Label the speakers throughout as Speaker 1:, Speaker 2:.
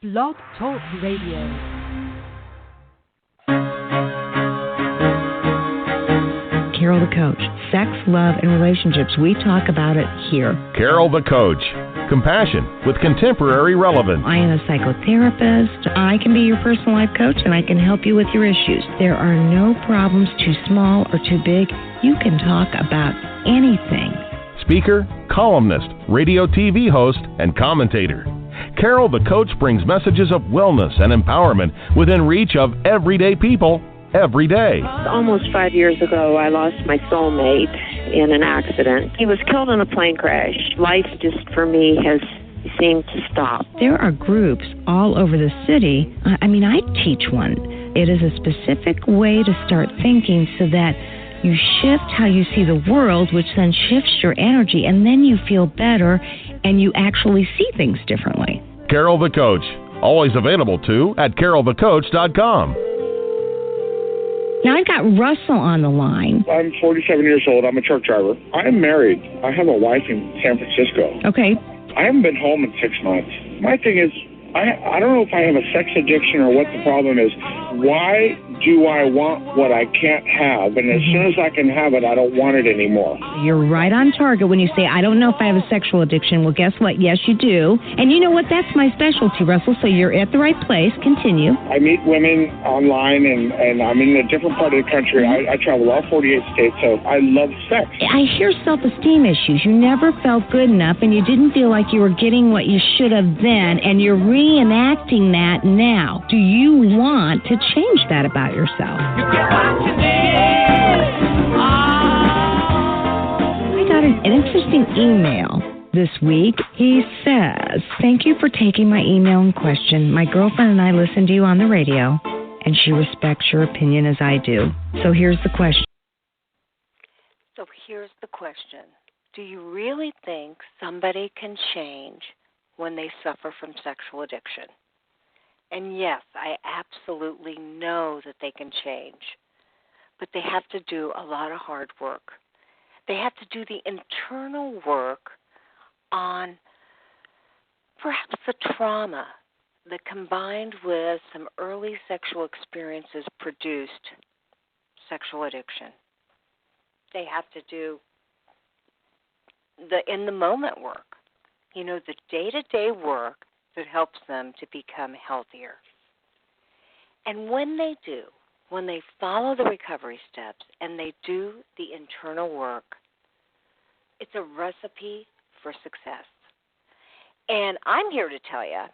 Speaker 1: Blog Talk Radio.
Speaker 2: Carol the Coach. Sex, love, and relationships. We talk about it here.
Speaker 3: Carol the Coach. Compassion with contemporary relevance.
Speaker 2: I am a psychotherapist. I can be your personal life coach, and I can help you with your issues. There are no problems too small or too big. You can talk about anything.
Speaker 3: Speaker, columnist, radio TV host, and commentator. Carol the Coach brings messages of wellness and empowerment within reach of everyday people every day.
Speaker 4: Almost 5 years ago, I lost my soulmate in an accident. He was killed in a plane crash. Life just, for me, has seemed to stop.
Speaker 2: There are groups all over the city. I teach one. It is a specific way to start thinking so that you shift how you see the world, which then shifts your energy, and then you feel better and you actually see things differently.
Speaker 3: Carol the Coach. Always available, too, at carolthecoach.com.
Speaker 2: Now, I've got Russell on the line.
Speaker 5: I'm 47 years old. I'm a truck driver. I'm married. I have a wife in San Francisco.
Speaker 2: Okay.
Speaker 5: I haven't been home in 6 months. My thing is, I don't know if I have a sex addiction or what the problem is. Why do I want what I can't have? And as soon as I can have it, I don't want it anymore.
Speaker 2: You're right on target when you say, I don't know if I have a sexual addiction. Well, guess what? Yes, you do. And you know what? That's my specialty, Russell. So you're at the right place. Continue.
Speaker 5: I meet women online, and I'm in a different part of the country. I travel all 48 states, so I love sex.
Speaker 2: I hear self-esteem issues. You never felt good enough, and you didn't feel like you were getting what you should have then, and you're reenacting that now. Do you want to change that about yourself?
Speaker 6: You get what you need.
Speaker 2: I got an interesting email this week. He says, thank you for taking my email in question. My girlfriend and I listen to you on the radio, and she respects your opinion as I do. So here's the question.
Speaker 7: Do you really think somebody can change when they suffer from sexual addiction? And yes, I absolutely know that they can change, but they have to do a lot of hard work. They have to do the internal work on perhaps the trauma that combined with some early sexual experiences produced sexual addiction. They have to do the in-the-moment work, the day-to-day work that helps them to become healthier. And when they do, when they follow the recovery steps and they do the internal work, it's a recipe for success. And I'm here to tell you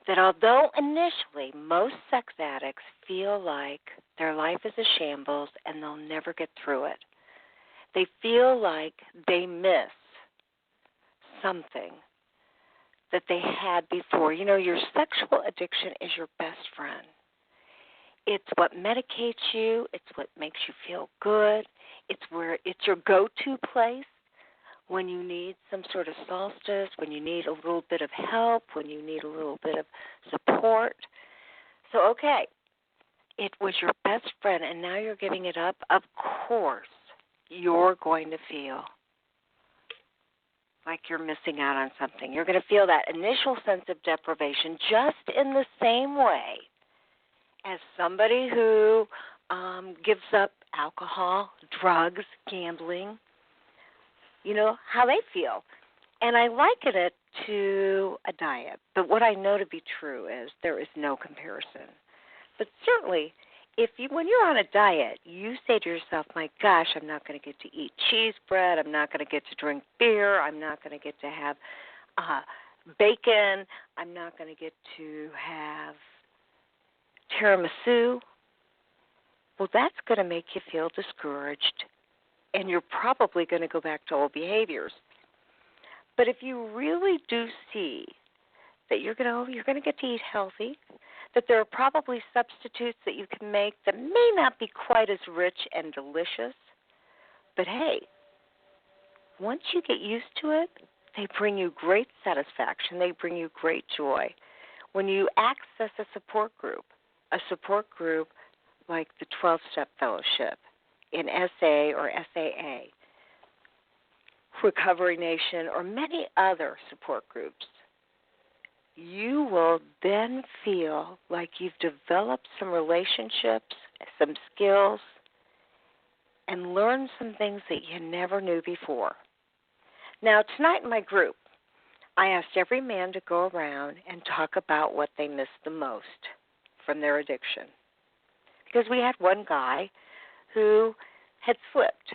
Speaker 7: that although initially most sex addicts feel like their life is a shambles and they'll never get through it, they feel like they miss something that they had before. Your sexual addiction is your best friend. It's what medicates you. It's what makes you feel good. It's your go-to place when you need some sort of solstice, when you need a little bit of help, when you need a little bit of support. So, okay, it was your best friend, and now you're giving it up. Of course, you're going to feel like you're missing out on something. You're going to feel that initial sense of deprivation just in the same way as somebody who gives up alcohol, drugs, gambling, how they feel. And I liken it to a diet. But what I know to be true is there is no comparison. But certainly, when you're on a diet, you say to yourself, my gosh, I'm not going to get to eat cheese bread. I'm not going to get to drink beer. I'm not going to get to have bacon. I'm not going to get to have tiramisu. Well, that's going to make you feel discouraged, and you're probably going to go back to old behaviors. But if you really do see that you're going to get to eat healthy, that there are probably substitutes that you can make that may not be quite as rich and delicious, but hey, once you get used to it, they bring you great satisfaction. They bring you great joy. When you access a support group like the 12-Step Fellowship in SA or SAA, Recovery Nation, or many other support groups, you will then feel like you've developed some relationships, some skills, and learned some things that you never knew before. Now, tonight in my group, I asked every man to go around and talk about what they missed the most from their addiction. Because we had one guy who had slipped.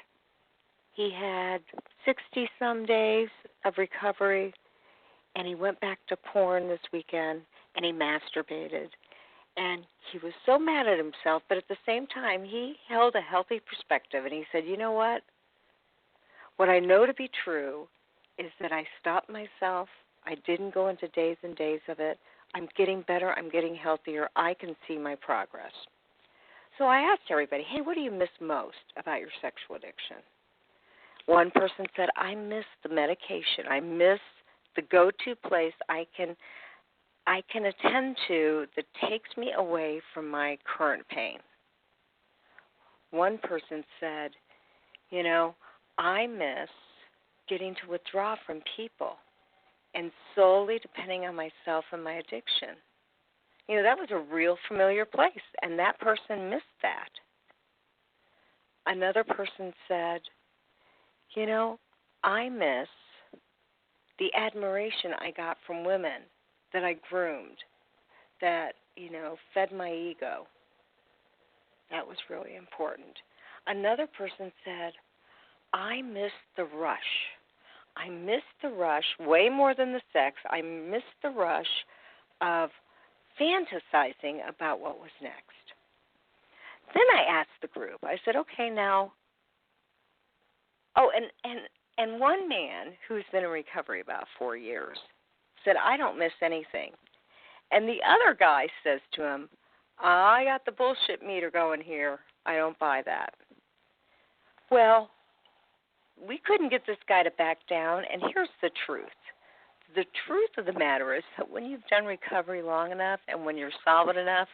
Speaker 7: He had 60-some days of recovery, and he went back to porn this weekend, and he masturbated. And he was so mad at himself, but at the same time, he held a healthy perspective, and he said, you know what? What I know to be true is that I stopped myself. I didn't go into days and days of it. I'm getting better. I'm getting healthier. I can see my progress. So I asked everybody, hey, what do you miss most about your sexual addiction? One person said, I miss the medication. I miss the go-to place I can attend to that takes me away from my current pain. One person said, you know, I miss getting to withdraw from people and solely depending on myself and my addiction. You know, that was a real familiar place, and that person missed that. Another person said, you know, I miss the admiration I got from women that I groomed, that, you know, fed my ego. That was really important. Another person said, I miss the rush. I miss the rush way more than the sex. I miss the rush of fantasizing about what was next. Then I asked the group, I said, okay, now, and one man who's been in recovery about 4 years said, I don't miss anything. And the other guy says to him, I got the bullshit meter going here. I don't buy that. Well, we couldn't get this guy to back down, and here's the truth. The truth of the matter is that when you've done recovery long enough and when you're solid enough,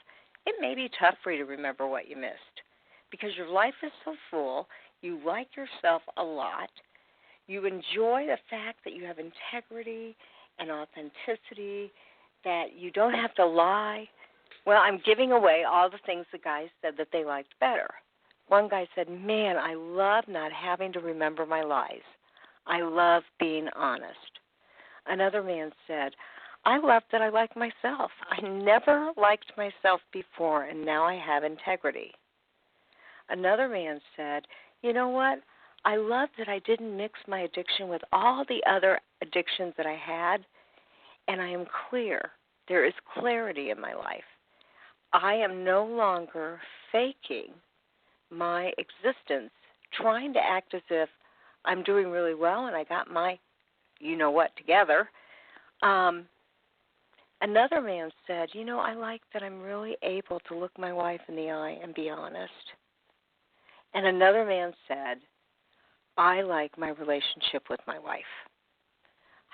Speaker 7: it may be tough for you to remember what you missed because your life is so full, you like yourself a lot, you enjoy the fact that you have integrity and authenticity, that you don't have to lie. Well, I'm giving away all the things the guys said that they liked better. One guy said, man, I love not having to remember my lies. I love being honest. Another man said, I love that I like myself. I never liked myself before, and now I have integrity. Another man said, you know what? I love that I didn't mix my addiction with all the other addictions that I had, and I am clear. There is clarity in my life. I am no longer faking my existence, trying to act as if I'm doing really well and I got my you-know-what together. Another man said, you know, I like that I'm really able to look my wife in the eye and be honest. And another man said, I like my relationship with my wife.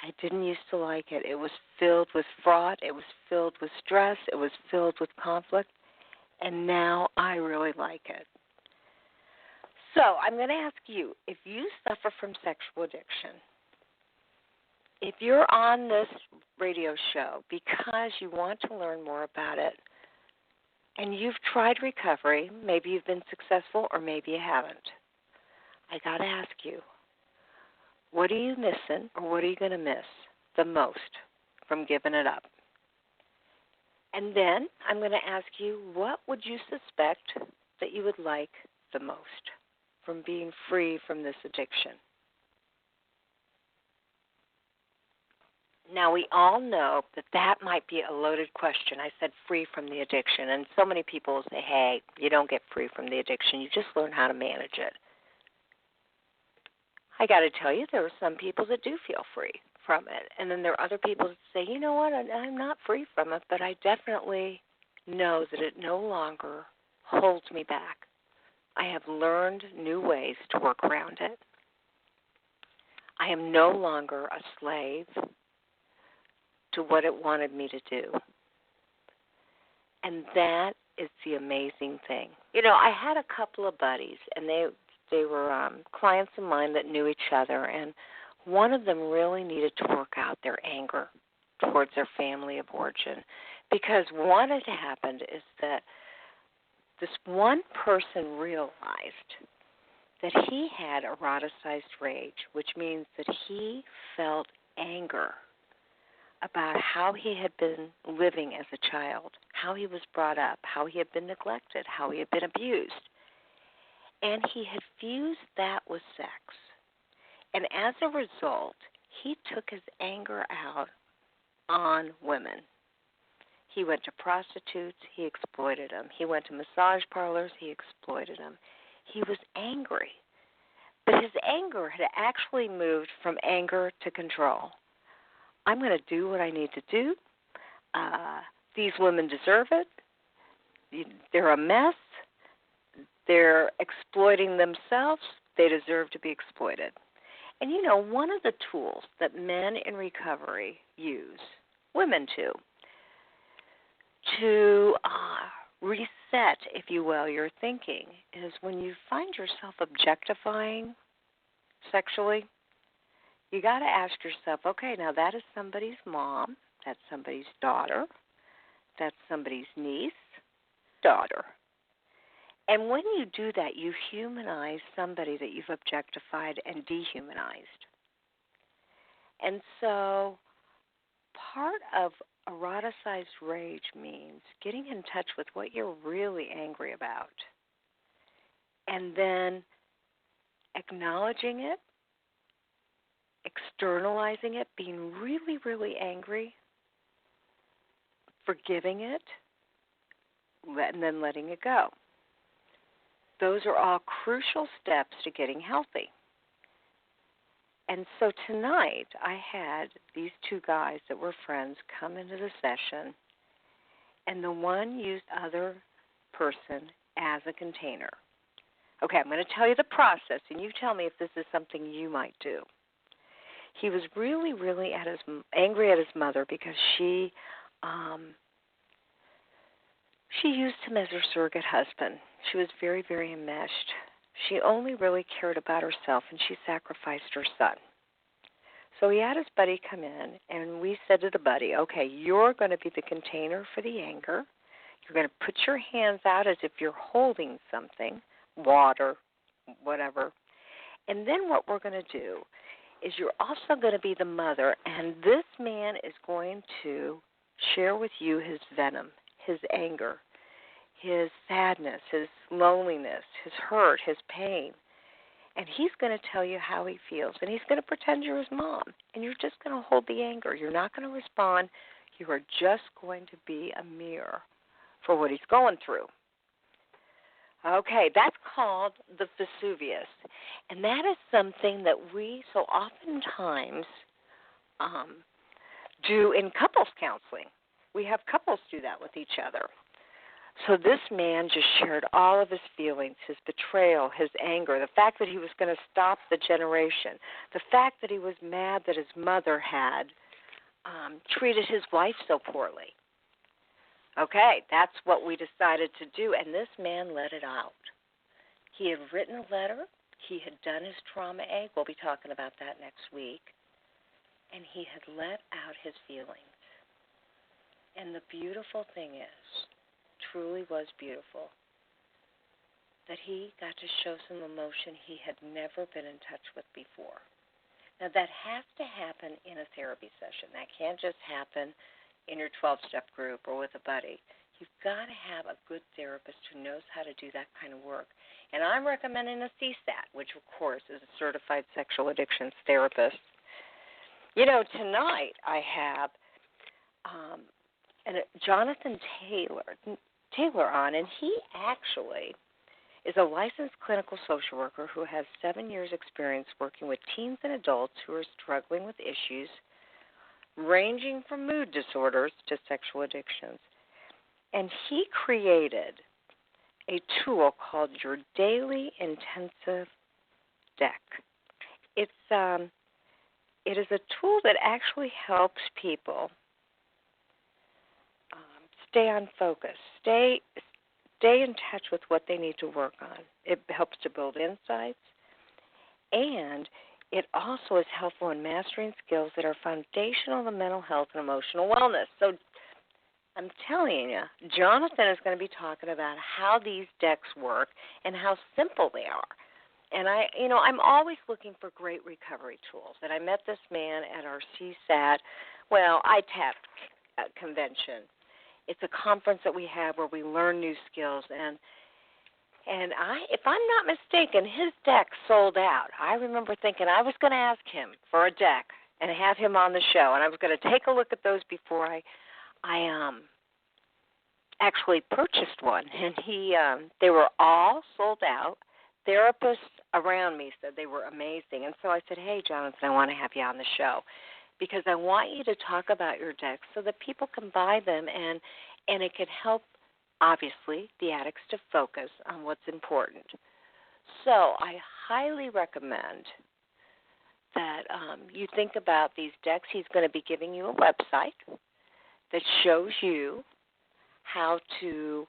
Speaker 7: I didn't used to like it. It was filled with fraud. It was filled with stress. It was filled with conflict. And now I really like it. So I'm going to ask you, if you suffer from sexual addiction, if you're on this radio show because you want to learn more about it, and you've tried recovery, maybe you've been successful or maybe you haven't, I got to ask you, what are you missing or what are you going to miss the most from giving it up? And then I'm going to ask you, what would you suspect that you would like the most from being free from this addiction? Now, we all know that that might be a loaded question. I said free from the addiction, and so many people say, hey, you don't get free from the addiction. You just learn how to manage it. I got to tell you, there are some people that do feel free from it, and then there are other people that say, you know what, I'm not free from it, but I definitely know that it no longer holds me back. I have learned new ways to work around it. I am no longer a slave to what it wanted me to do. And that is the amazing thing. You know, I had a couple of buddies, and they were clients of mine that knew each other, and one of them really needed to work out their anger towards their family of origin. Because what had happened is that this one person realized that he had eroticized rage, which means that he felt anger about how he had been living as a child, how he was brought up, how he had been neglected, how he had been abused. And he had fused that with sex. And as a result, he took his anger out on women. He went to prostitutes, he exploited them. He went to massage parlors, he exploited them. He was angry. But his anger had actually moved from anger to control. I'm going to do what I need to do. These women deserve it. They're a mess. They're exploiting themselves. They deserve to be exploited. And you know, one of the tools that men in recovery use, women too, to reset, if you will, your thinking is when you find yourself objectifying sexually, you got to ask yourself, okay, now that is somebody's mom, that's somebody's daughter, that's somebody's niece, daughter. And when you do that, you humanize somebody that you've objectified and dehumanized. And so part of eroticized rage means getting in touch with what you're really angry about and then acknowledging it, externalizing it, being really, really angry, forgiving it, and then letting it go. Those are all crucial steps to getting healthy. And so tonight I had these two guys that were friends come into the session, and the one used other person as a container. Okay, I'm going to tell you the process, and you tell me if this is something you might do. He was really, really angry at his mother because she used him as her surrogate husband. She was very, very enmeshed. She only really cared about herself, and she sacrificed her son. So he had his buddy come in, and we said to the buddy, okay, you're going to be the container for the anger. You're going to put your hands out as if you're holding something, water, whatever. And then what we're going to do is you're also going to be the mother, and this man is going to share with you his venom, his anger, his sadness, his loneliness, his hurt, his pain. And he's going to tell you how he feels. And he's going to pretend you're his mom. And you're just going to hold the anger. You're not going to respond. You are just going to be a mirror for what he's going through. Okay, that's called the Vesuvius. And that is something that we so oftentimes do in couples counseling. We have couples do that with each other. So this man just shared all of his feelings, his betrayal, his anger, the fact that he was going to stop the generation, the fact that he was mad that his mother had treated his wife so poorly. Okay, that's what we decided to do, and this man let it out. He had written a letter. He had done his trauma egg. We'll be talking about that next week. And he had let out his feelings. And the beautiful thing is, truly was beautiful, that he got to show some emotion he had never been in touch with before. Now, that has to happen in a therapy session. That can't just happen in your 12-step group or with a buddy. You've got to have a good therapist who knows how to do that kind of work. And I'm recommending a CSAT, which, of course, is a certified sexual addictions therapist. You know, tonight I have Jonathan Taylor on, and he actually is a licensed clinical social worker who has 7 years' experience working with teens and adults who are struggling with issues ranging from mood disorders to sexual addictions. And he created a tool called your Daily Intensive Deck. It is a tool that actually helps people stay on focus, stay in touch with what they need to work on. It helps to build insights, and it also is helpful in mastering skills that are foundational to mental health and emotional wellness. So I'm telling you, Jonathan is going to be talking about how these decks work and how simple they are. And I'm always looking for great recovery tools. And I met this man at our CSAT, ITAP convention. It's a conference that we have where we learn new skills. And if I'm not mistaken, his deck sold out. I remember thinking I was going to ask him for a deck and have him on the show, and I was going to take a look at those before I actually purchased one. And they were all sold out. Therapists around me said they were amazing. And so I said, hey, Jonathan, I want to have you on the show because I want you to talk about your decks so that people can buy them and it can help, obviously, the addicts to focus on what's important. So I highly recommend that you think about these decks. He's going to be giving you a website that shows you how to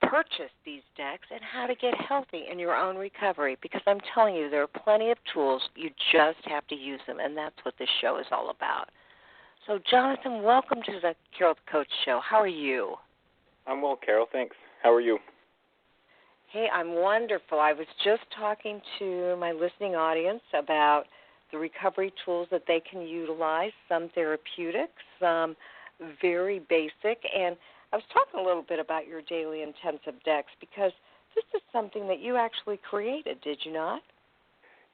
Speaker 7: purchase these decks and how to get healthy in your own recovery, because I'm telling you, there are plenty of tools. You just have to use them, and that's what this show is all about. So, Jonathan, welcome to the Carol the Coach Show. How are you?
Speaker 8: I'm well, Carol. Thanks. How are you?
Speaker 7: Hey, I'm wonderful. I was just talking to my listening audience about the recovery tools that they can utilize, some therapeutic, some very basic, and I was talking a little bit about your daily intensive decks because this is something that you actually created, did you not?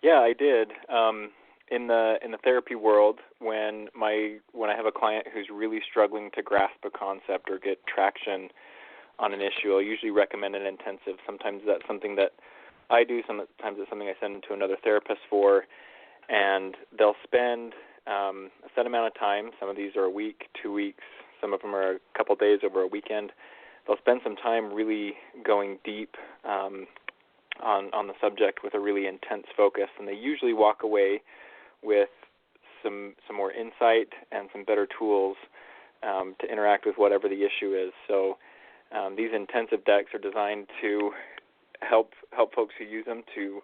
Speaker 8: Yeah, I did. In the therapy world, when I have a client who's really struggling to grasp a concept or get traction on an issue, I'll usually recommend an intensive. Sometimes that's something that I do. Sometimes it's something I send to another therapist for, and they'll spend a set amount of time. Some of these are a week, 2 weeks. Some of them are a couple days over a weekend. They'll spend some time really going deep on the subject with a really intense focus, and they usually walk away with some more insight and some better tools to interact with whatever the issue is. So these intensive decks are designed to help folks who use them to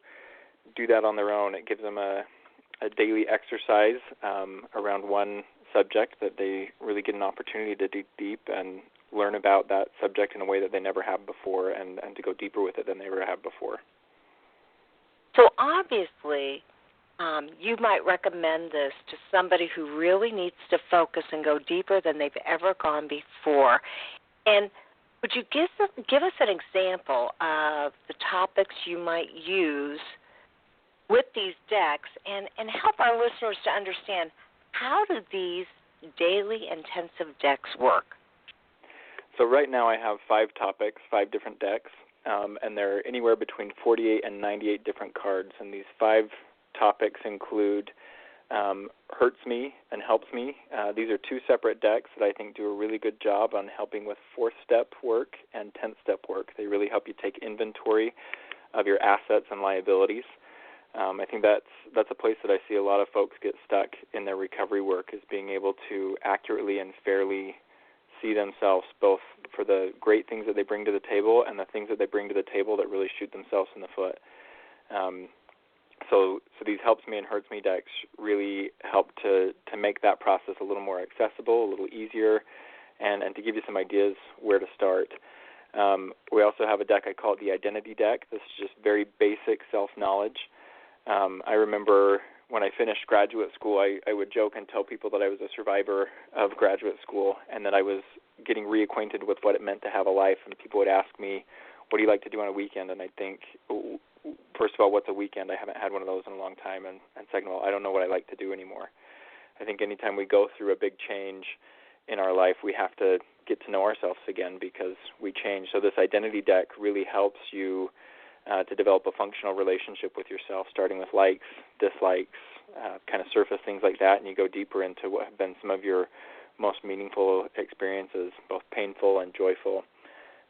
Speaker 8: do that on their own. It gives them a daily exercise around one subject that they really get an opportunity to dig deep and learn about that subject in a way that they never have before and to go deeper with it than they ever have before.
Speaker 7: So obviously, you might recommend this to somebody who really needs to focus and go deeper than they've ever gone before. And would you give us an example of the topics you might use with these decks and help our listeners to understand how do these daily intensive decks work?
Speaker 8: So right now I have 5 topics, 5 different decks, and they're anywhere between 48 and 98 different cards. And these 5 topics include Hurts Me and Helps Me. These are 2 separate decks that I think do a really good job on helping with 4th-step work and 10th-step work. They really help you take inventory of your assets and liabilities. I think that's a place that I see a lot of folks get stuck in their recovery work, is being able to accurately and fairly see themselves, both for the great things that they bring to the table and the things that they bring to the table that really shoot themselves in the foot. So these Helps Me and Hurts Me decks really help to make that process a little more accessible, a little easier, and to give you some ideas where to start. We also have a deck, I call it the Identity deck. This is just very basic self-knowledge. I remember when I finished graduate school, I would joke and tell people that I was a survivor of graduate school and that I was getting reacquainted with what it meant to have a life. And people would ask me, what do you like to do on a weekend? And I'd think, first of all, what's a weekend? I haven't had one of those in a long time. And second of all, I don't know what I like to do anymore. I think anytime we go through a big change in our life, we have to get to know ourselves again because we change. So this Identity deck really helps you to develop a functional relationship with yourself, starting with likes, dislikes, kind of surface things like that, and you go deeper into what have been some of your most meaningful experiences, both painful and joyful.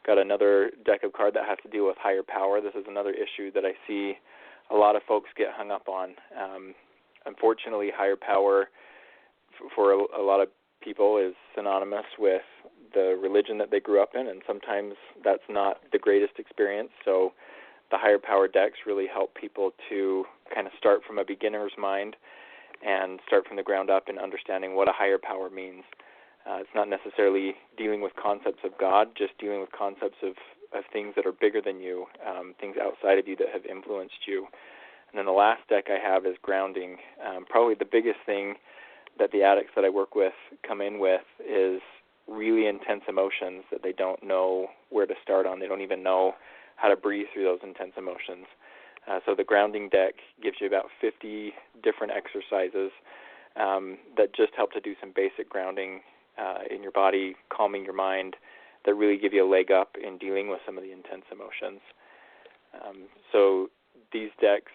Speaker 8: Got another deck of cards that has to deal with higher power. This is another issue that I see a lot of folks get hung up on. Unfortunately, higher power for a lot of people is synonymous with the religion that they grew up in, and sometimes that's not the greatest experience. So the higher power decks really help people to kind of start from a beginner's mind and start from the ground up in understanding what a higher power means. It's not necessarily dealing with concepts of God, just dealing with concepts of things that are bigger than you, things outside of you that have influenced you. And then the last deck I have is grounding. Probably the biggest thing that the addicts that I work with come in with is really intense emotions that they don't know where to start on. They don't even know how to breathe through those intense emotions. So the grounding deck gives you about 50 different exercises that just help to do some basic grounding in your body, calming your mind, that really give you a leg up in dealing with some of the intense emotions. So these decks,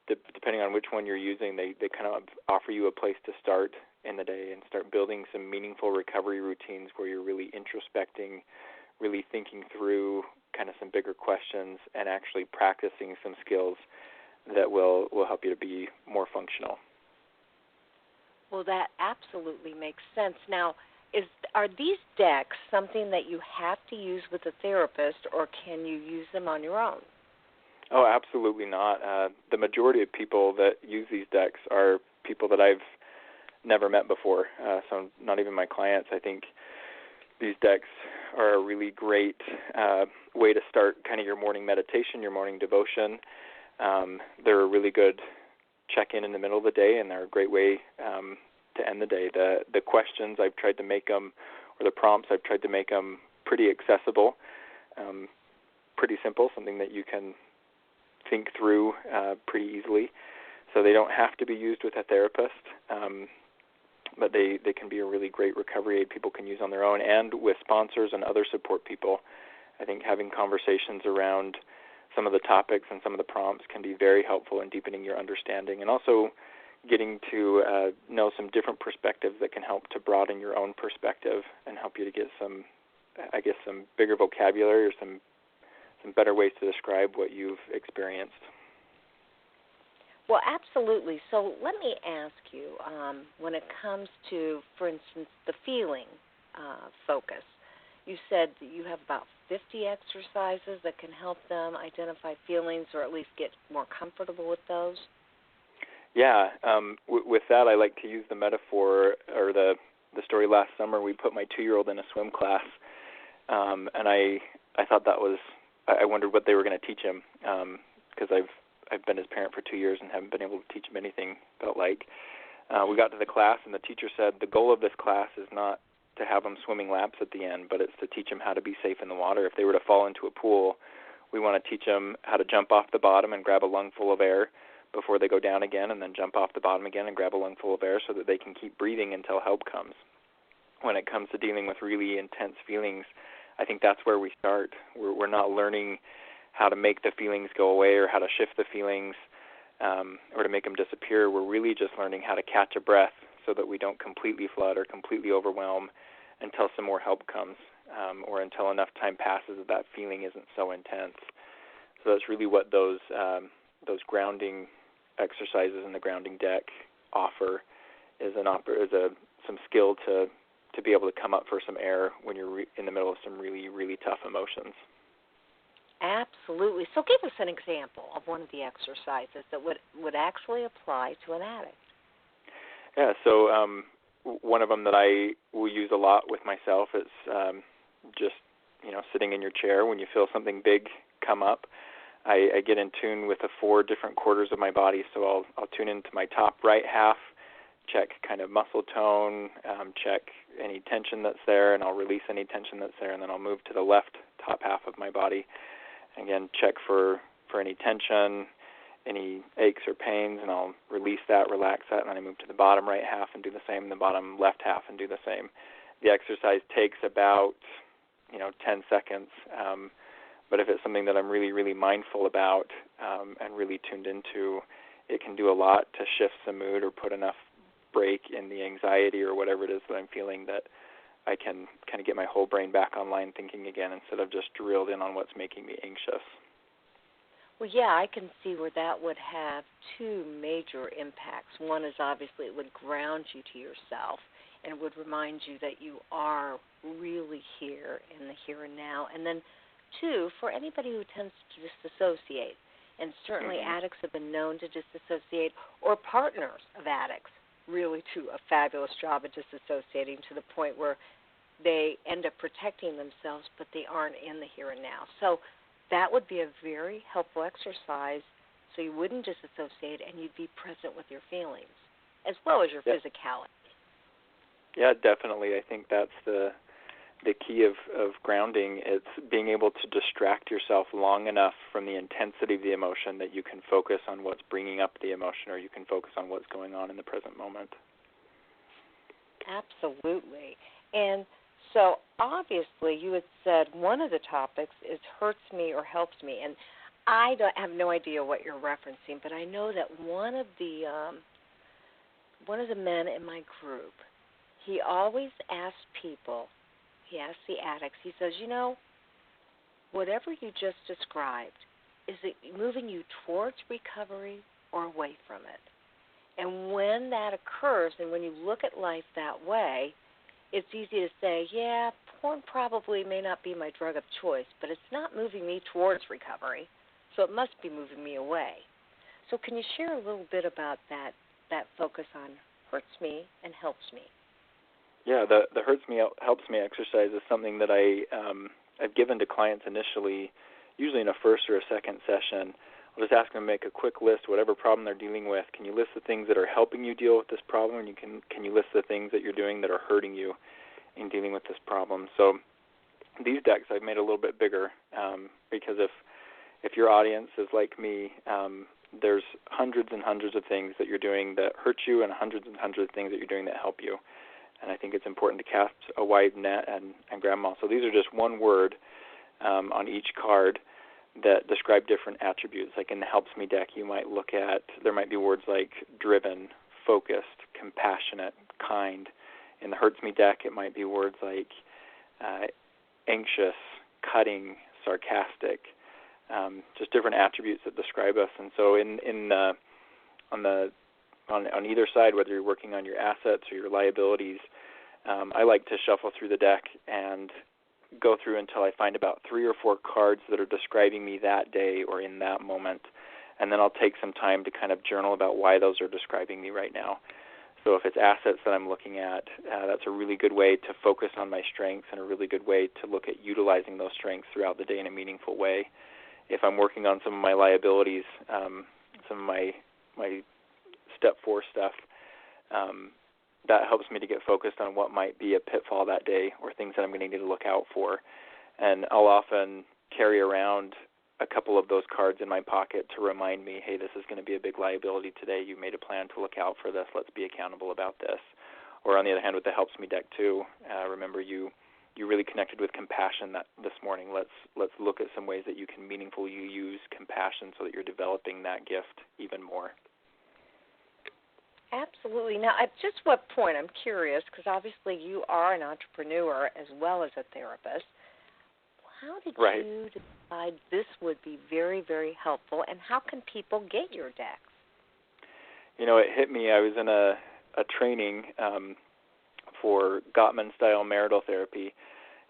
Speaker 8: depending on which one you're using, they kind of offer you a place to start in the day and start building some meaningful recovery routines where you're really introspecting, really thinking through kind of some bigger questions and actually practicing some skills that will help you to be more functional.
Speaker 7: Well, that absolutely makes sense. Now, are these decks something that you have to use with a therapist, or can you use them on your own?
Speaker 8: Oh, absolutely not. The majority of people that use these decks are people that I've never met before, so not even my clients. I think these decks are a really great way to start kind of your morning meditation, your morning devotion. They're a really good check-in the middle of the day, and they're a great way to end the day. The questions, I've tried to make them, or the prompts, I've tried to make them pretty accessible, pretty simple, something that you can think through pretty easily. So they don't have to be used with a therapist, but they can be a really great recovery aid people can use on their own, and with sponsors and other support people. I think having conversations around some of the topics and some of the prompts can be very helpful in deepening your understanding, and also getting to know some different perspectives that can help to broaden your own perspective and help you to get some bigger vocabulary or some better ways to describe what you've experienced.
Speaker 7: Well, absolutely. So let me ask you, when it comes to, for instance, the feeling focus, you said that you have about 50 exercises that can help them identify feelings or at least get more comfortable with those? Yeah.
Speaker 8: With that, I like to use the metaphor or the story last summer. We put my 2-year-old in a swim class, and I thought that was, I wondered what they were going to teach him, because I've been his parent for 2 years and haven't been able to teach him anything, felt like. We got to the class, and the teacher said the goal of this class is not to have them swimming laps at the end, but it's to teach them how to be safe in the water. If they were to fall into a pool, we want to teach them how to jump off the bottom and grab a lungful of air before they go down again, and then jump off the bottom again and grab a lungful of air so that they can keep breathing until help comes. When it comes to dealing with really intense feelings, I think that's where we start. We're not learning how to make the feelings go away or how to shift the feelings or to make them disappear. We're really just learning how to catch a breath so that we don't completely flood or completely overwhelm until some more help comes or until enough time passes that feeling isn't so intense. So that's really what those grounding exercises in the grounding deck offer, is some skill to be able to come up for some air when you're in the middle of some really, really tough emotions.
Speaker 7: Absolutely. So give us an example of one of the exercises that would actually apply to an addict.
Speaker 8: Yeah, so one of them that I will use a lot with myself is just, sitting in your chair when you feel something big come up. I get in tune with the 4 different quarters of my body, so I'll tune into my top right half, check kind of muscle tone, check any tension that's there, and I'll release any tension that's there, and then I'll move to the left top half of my body. Again, check for any tension, any aches or pains, and I'll release that, relax that, and then I move to the bottom right half and do the same, and the bottom left half and do the same. The exercise takes about 10 seconds, but if it's something that I'm really, really mindful about and really tuned into, it can do a lot to shift some mood or put enough break in the anxiety or whatever it is that I'm feeling that I can kind of get my whole brain back online thinking again instead of just drilled in on what's making me anxious.
Speaker 7: Well, yeah, I can see where that would have 2 major impacts. One is obviously it would ground you to yourself and would remind you that you are really here in the here and now. And then Two, for anybody who tends to disassociate, and certainly addicts have been known to disassociate, or partners of addicts really do a fabulous job of disassociating to the point where they end up protecting themselves, but they aren't in the here and now. So that would be a very helpful exercise so you wouldn't disassociate and you'd be present with your feelings as well as your physicality.
Speaker 8: Yeah, definitely. I think that's the key of grounding. It's being able to distract yourself long enough from the intensity of the emotion that you can focus on what's bringing up the emotion, or you can focus on what's going on in the present moment.
Speaker 7: Absolutely. And so obviously you had said one of the topics is hurts me or helps me. And I have no idea what you're referencing, but I know that one of the men in my group, he always asks people, he asks the addicts, he says, whatever you just described, is it moving you towards recovery or away from it? And when that occurs, and when you look at life that way, it's easy to say, yeah, porn probably may not be my drug of choice, but it's not moving me towards recovery, so it must be moving me away. So can you share a little bit about that focus on hurts me and helps me?
Speaker 8: Yeah, the hurts me, helps me exercise is something that I've given to clients initially, usually in a first or a second session. I'll just ask them to make a quick list, whatever problem they're dealing with. Can you list the things that are helping you deal with this problem, and can you list the things that you're doing that are hurting you in dealing with this problem? So these decks I've made a little bit bigger because if your audience is like me, there's hundreds and hundreds of things that you're doing that hurt you and hundreds and hundreds of things that you're doing that help you. And I think it's important to cast a wide net and grab them all. So these are just one word on each card that describe different attributes. Like in the Helps Me deck, you might look at, there might be words like driven, focused, compassionate, kind. In the Hurts Me deck, it might be words like anxious, cutting, sarcastic, just different attributes that describe us. And so on either side, whether you're working on your assets or your liabilities, I like to shuffle through the deck and go through until I find about 3 or 4 cards that are describing me that day or in that moment, and then I'll take some time to kind of journal about why those are describing me right now. So if it's assets that I'm looking at, that's a really good way to focus on my strengths and a really good way to look at utilizing those strengths throughout the day in a meaningful way. If I'm working on some of my liabilities, some of my step 4 stuff, that helps me to get focused on what might be a pitfall that day or things that I'm going to need to look out for. And I'll often carry around a couple of those cards in my pocket to remind me, hey, this is going to be a big liability today. You made a plan to look out for this. Let's be accountable about this. Or on the other hand, with the Helps Me deck too, remember you really connected with compassion this morning. Let's look at some ways that you can meaningfully use compassion so that you're developing that gift even more.
Speaker 7: Absolutely. Now, at just what point, I'm curious, because obviously you are an entrepreneur as well as a therapist. How did you decide this would be very, very helpful, and how can people get your decks?
Speaker 8: It hit me. I was in a training for Gottman-style marital therapy,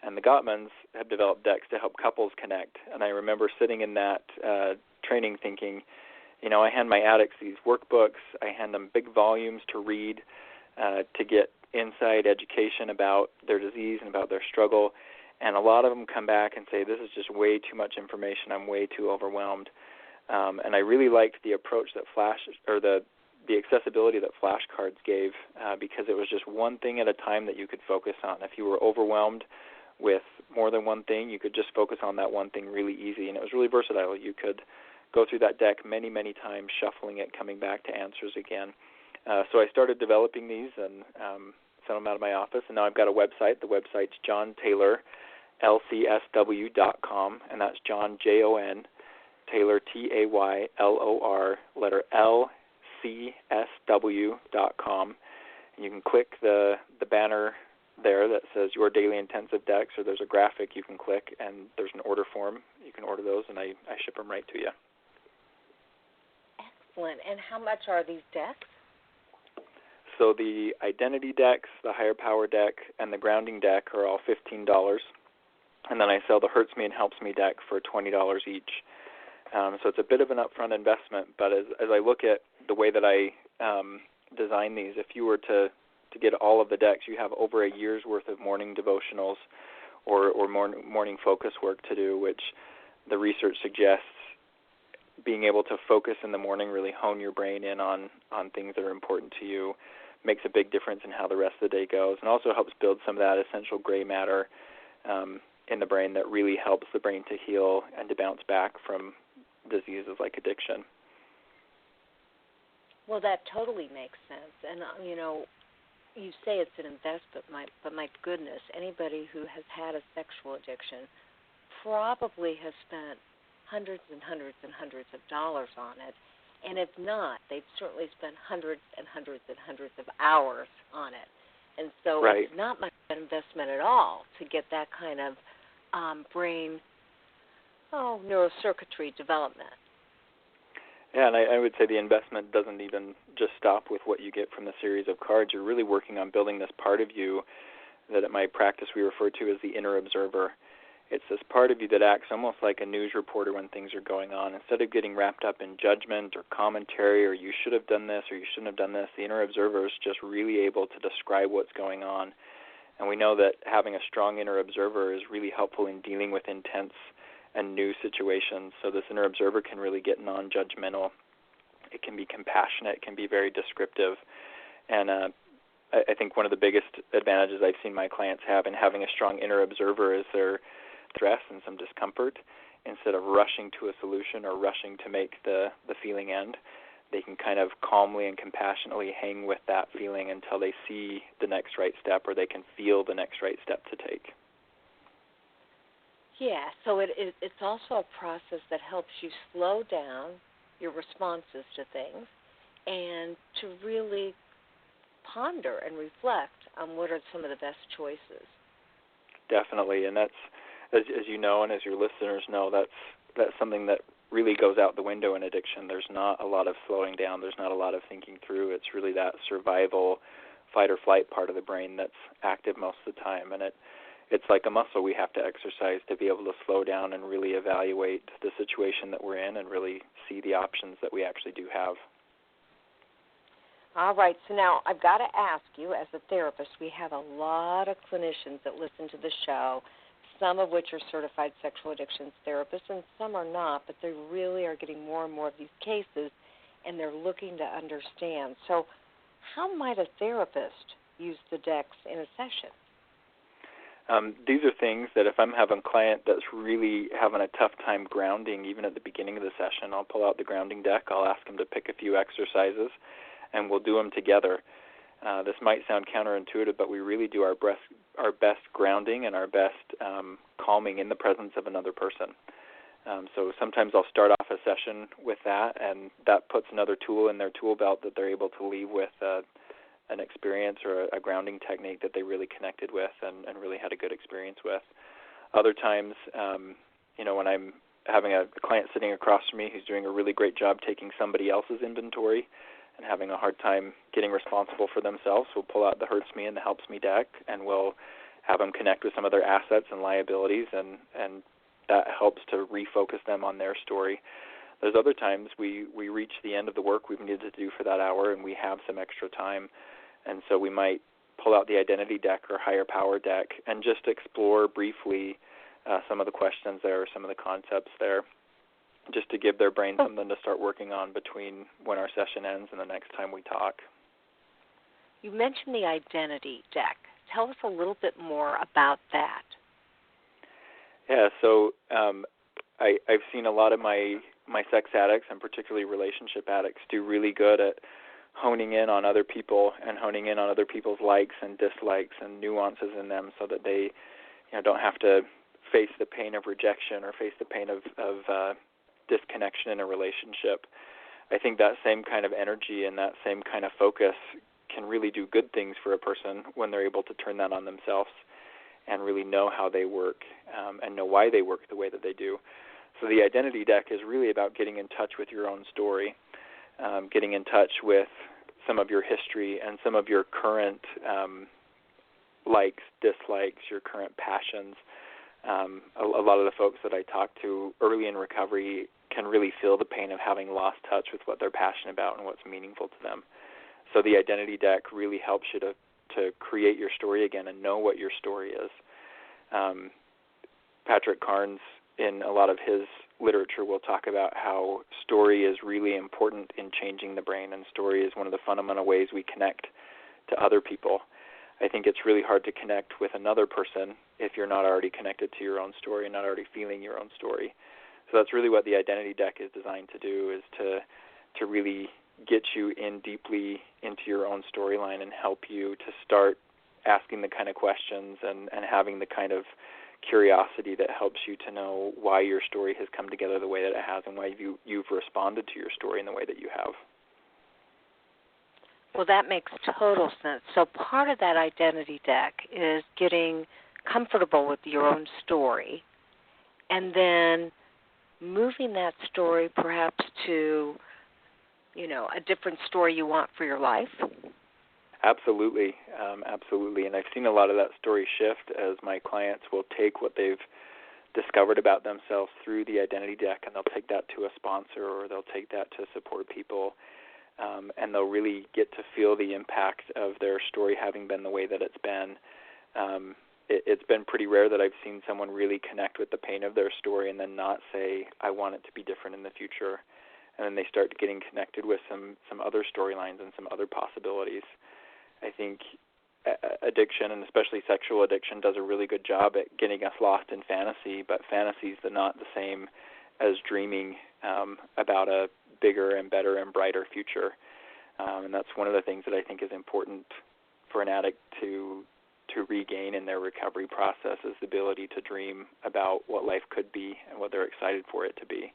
Speaker 8: and the Gottmans have developed decks to help couples connect. And I remember sitting in that training thinking, I hand my addicts these workbooks. I hand them big volumes to read to get inside education about their disease and about their struggle. And a lot of them come back and say, this is just way too much information. I'm way too overwhelmed. And I really liked the approach that the accessibility that flashcards gave because it was just one thing at a time that you could focus on. If you were overwhelmed with more than one thing, you could just focus on that one thing really easy. And it was really versatile. You could go through that deck many, many times, shuffling it, coming back to answers again. So I started developing these and sent them out of my office, and now I've got a website. The website's JohnTaylorLCSW.com, and that's John, Jon, Taylor, Taylor, letter LCSW.com. And you can click the banner there that says Your Daily Intensive Decks, or there's a graphic you can click, and there's an order form. You can order those, and I ship them right to you.
Speaker 7: Excellent. And how much are these decks?
Speaker 8: So the identity decks, the higher power deck, and the grounding deck are all $15. and then I sell the Hurts Me and Helps Me deck for $20 each. So it's a bit of an upfront investment, but as I look at the way that I design these, if you were to get all of the decks, you have over a year's worth of morning devotionals or morning focus work to do, which the research suggests being able to focus in the morning, really hone your brain in on things that are important to you, makes a big difference in how the rest of the day goes, and also helps build some of that essential gray matter in the brain that really helps the brain to heal and to bounce back from diseases like addiction.
Speaker 7: Well, that totally makes sense. And, you say it's an investment, but my goodness, anybody who has had a sexual addiction probably has spent hundreds and hundreds and hundreds of dollars on it. And if not, they've certainly spent hundreds and hundreds and hundreds of hours on it. And so It's not much of an investment at all to get that kind of brain neurocircuitry development.
Speaker 8: Yeah, and I would say the investment doesn't even just stop with what you get from the series of cards. You're really working on building this part of you that at my practice we refer to as the inner observer. It's this part of you that acts almost like a news reporter when things are going on. Instead of getting wrapped up in judgment or commentary or you should have done this or you shouldn't have done this, the inner observer is just really able to describe what's going on. And we know that having a strong inner observer is really helpful in dealing with intense and new situations. So this inner observer can really get non-judgmental. It can be compassionate. It can be very descriptive. And I think one of the biggest advantages I've seen my clients have in having a strong inner observer is their stress and some discomfort. Instead of rushing to a solution or rushing to make the feeling end, they can kind of calmly and compassionately hang with that feeling until they see the next right step or they can feel the next right step to take.
Speaker 7: Yeah, so it's also a process that helps you slow down your responses to things and to really ponder and reflect on what are some of the best choices.
Speaker 8: Definitely, and that's, as you know and as your listeners know, that's something that really goes out the window in addiction. There's not a lot of slowing down. There's not a lot of thinking through. It's really that survival, fight or flight part of the brain that's active most of the time, and it's like a muscle we have to exercise to be able to slow down and really evaluate the situation that we're in and really see the options that we actually do have.
Speaker 7: All right, so now I've got to ask you, as a therapist, we have a lot of clinicians that listen to the show, some of which are certified sexual addictions therapists and some are not, but they really are getting more and more of these cases and they're looking to understand. So how might a therapist use the decks in a session?
Speaker 8: These are things that if I'm having a client that's really having a tough time grounding, even at the beginning of the session, I'll pull out the grounding deck, I'll ask them to pick a few exercises, and we'll do them together. This might sound counterintuitive, but we really do our best grounding and our best calming in the presence of another person. So sometimes I'll start off a session with that, and that puts another tool in their tool belt that they're able to leave with an experience or a grounding technique that they really connected with and really had a good experience with. Other times, when I'm having a client sitting across from me who's doing a really great job taking somebody else's inventory and having a hard time getting responsible for themselves, we'll pull out the Hurts Me and the Helps Me deck, and we'll have them connect with some of their assets and liabilities, and that helps to refocus them on their story. There's other times we reach the end of the work we've needed to do for that hour, and we have some extra time. And so we might pull out the identity deck or higher power deck and just explore briefly some of the questions there or some of the concepts there, just to give their brain something to start working on between when our session ends and the next time we talk.
Speaker 7: You mentioned the identity deck. Tell us a little bit more about that.
Speaker 8: Yeah, so I've seen a lot of my sex addicts and particularly relationship addicts do really good at honing in on other people and honing in on other people's likes and dislikes and nuances in them so that they don't have to face the pain of rejection or face the pain of disconnection in a relationship. I think that same kind of energy and that same kind of focus can really do good things for a person when they're able to turn that on themselves and really know how they work and know why they work the way that they do. So the identity deck is really about getting in touch with your own story, getting in touch with some of your history and some of your current likes, dislikes, your current passions, A lot of the folks that I talk to early in recovery can really feel the pain of having lost touch with what they're passionate about and what's meaningful to them. So the identity deck really helps you to create your story again and know what your story is. Patrick Carnes, in a lot of his literature, will talk about how story is really important in changing the brain, and story is one of the fundamental ways we connect to other people. I think it's really hard to connect with another person if you're not already connected to your own story and not already feeling your own story. So that's really what the identity deck is designed to do, is to really get you in deeply into your own storyline and help you to start asking the kind of questions and having the kind of curiosity that helps you to know why your story has come together the way that it has and why you've responded to your story in the way that you have.
Speaker 7: Well, that makes total sense. So part of that identity deck is getting comfortable with your own story and then moving that story perhaps to, a different story you want for your life.
Speaker 8: Absolutely, absolutely. And I've seen a lot of that story shift as my clients will take what they've discovered about themselves through the identity deck, and they'll take that to a sponsor or they'll take that to support people, and they'll really get to feel the impact of their story having been the way that it's been. It's been pretty rare that I've seen someone really connect with the pain of their story and then not say, I want it to be different in the future. And then they start getting connected with some other storylines and some other possibilities. I think addiction, and especially sexual addiction, does a really good job at getting us lost in fantasy, but fantasy is not the same as dreaming about a bigger and better and brighter future. And that's one of the things that I think is important for an addict to regain in their recovery process, is the ability to dream about what life could be and what they're excited for it to be,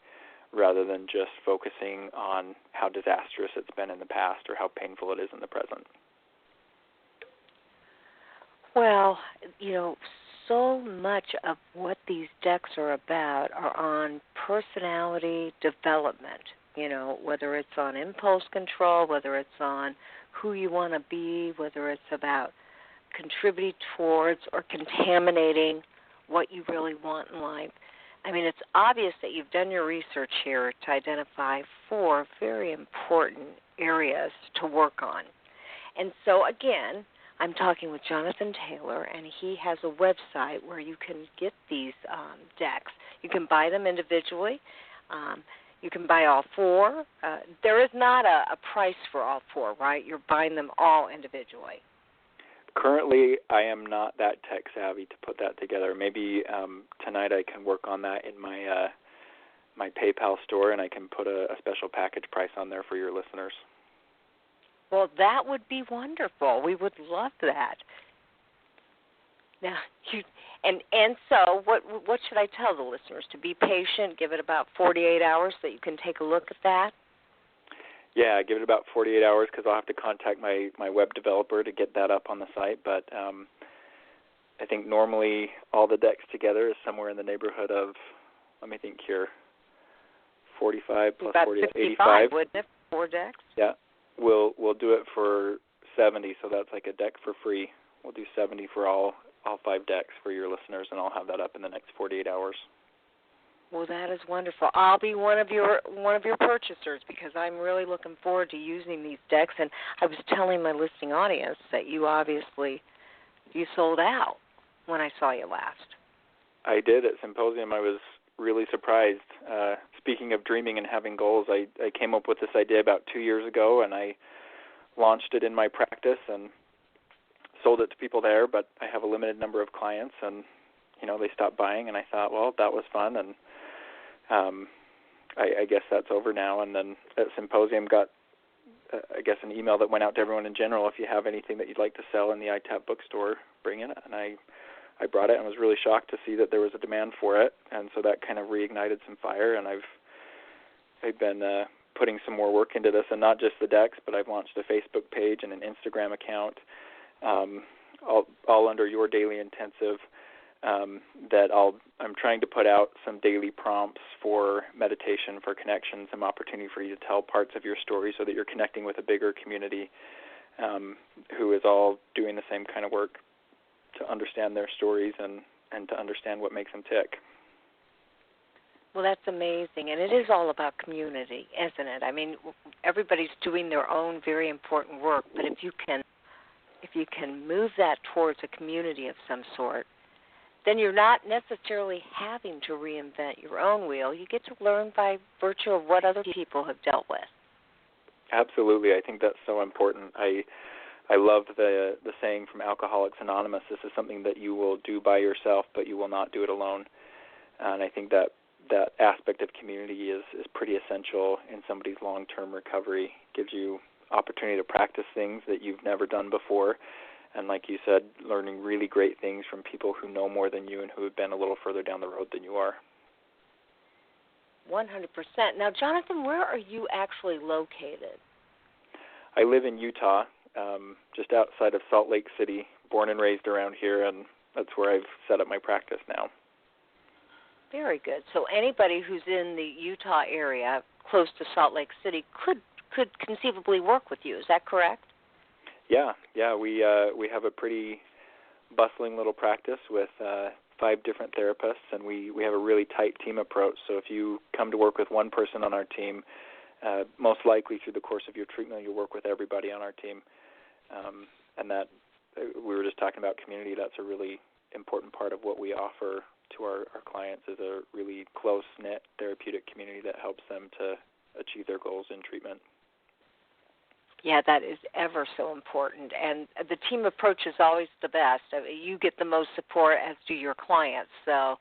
Speaker 8: rather than just focusing on how disastrous it's been in the past or how painful it is in the present.
Speaker 7: Well, so much of what these decks are about are on personality development, whether it's on impulse control, whether it's on who you want to be, whether it's about contributing towards or contaminating what you really want in life. I mean, it's obvious that you've done your research here to identify 4 very important areas to work on. And so, again, I'm talking with Jonathan Taylor, and he has a website where you can get these decks. You can buy them individually. You can buy all 4. There is not a price for all 4, right? You're buying them all individually.
Speaker 8: Currently, I am not that tech savvy to put that together. Maybe tonight I can work on that in my my PayPal store, and I can put a special package price on there for your listeners.
Speaker 7: Well, that would be wonderful. We would love that. Now, so what should I tell the listeners? To be patient, give it about 48 hours so that you can take a look at that?
Speaker 8: Yeah, give it about 48 hours because I'll have to contact my web developer to get that up on the site. But I think normally all the decks together is somewhere in the neighborhood of, let me think here, 45 plus
Speaker 7: about
Speaker 8: 40,
Speaker 7: 65, wouldn't it? 4 decks?
Speaker 8: Yeah. We'll do it for 70, so that's like a deck for free. We'll do 70 for all 5 decks for your listeners, and I'll have that up in the next 48 hours.
Speaker 7: Well, that is wonderful. I'll be one of your purchasers because I'm really looking forward to using these decks. And I was telling my listening audience that you sold out when I saw you last.
Speaker 8: I did at Symposium. I was really surprised. Speaking of dreaming and having goals, I came up with this idea about 2 years ago, and I launched it in my practice and sold it to people there. But I have a limited number of clients, and they stopped buying. And I thought, well, that was fun, and I guess that's over now. And then at Symposium got, an email that went out to everyone in general. If you have anything that you'd like to sell in the ITAP bookstore, bring it. And I brought it and was really shocked to see that there was a demand for it. And so that kind of reignited some fire. And I've been putting some more work into this, and not just the decks, but I've launched a Facebook page and an Instagram account, all under Your Daily Intensive. That I'm trying to put out some daily prompts for meditation, for connection, some opportunity for you to tell parts of your story so that you're connecting with a bigger community who is all doing the same kind of work to understand their stories and and to understand what makes them tick.
Speaker 7: Well, that's amazing, and it is all about community, isn't it? I mean, everybody's doing their own very important work, but if you can move that towards a community of some sort, then you're not necessarily having to reinvent your own wheel. You get to learn by virtue of what other people have dealt with.
Speaker 8: Absolutely. I think that's so important. I love the saying from Alcoholics Anonymous, this is something that you will do by yourself, but you will not do it alone. And I think that aspect of community is pretty essential in somebody's long-term recovery. It gives you opportunity to practice things that you've never done before. And like you said, learning really great things from people who know more than you and who have been a little further down the road than you are.
Speaker 7: 100%. Now, Jonathan, where are you actually located?
Speaker 8: I live in Utah, just outside of Salt Lake City, born and raised around here, and that's where I've set up my practice now. Very good. So anybody who's in the Utah area, close to Salt Lake City, could conceivably work with you. Is that correct? Yeah. We have a pretty bustling little practice with 5 different therapists, and we have a really tight team approach. So if you come to work with one person on our team, most likely through the course of your treatment, you'll work with everybody on our team. And that we were just talking about community. That's a really important part of what we offer to our clients, is a really close-knit therapeutic community that helps them to achieve their goals in treatment. Yeah, that is ever so important. And the team approach is always the best. I mean, you get the most support, as do your clients. So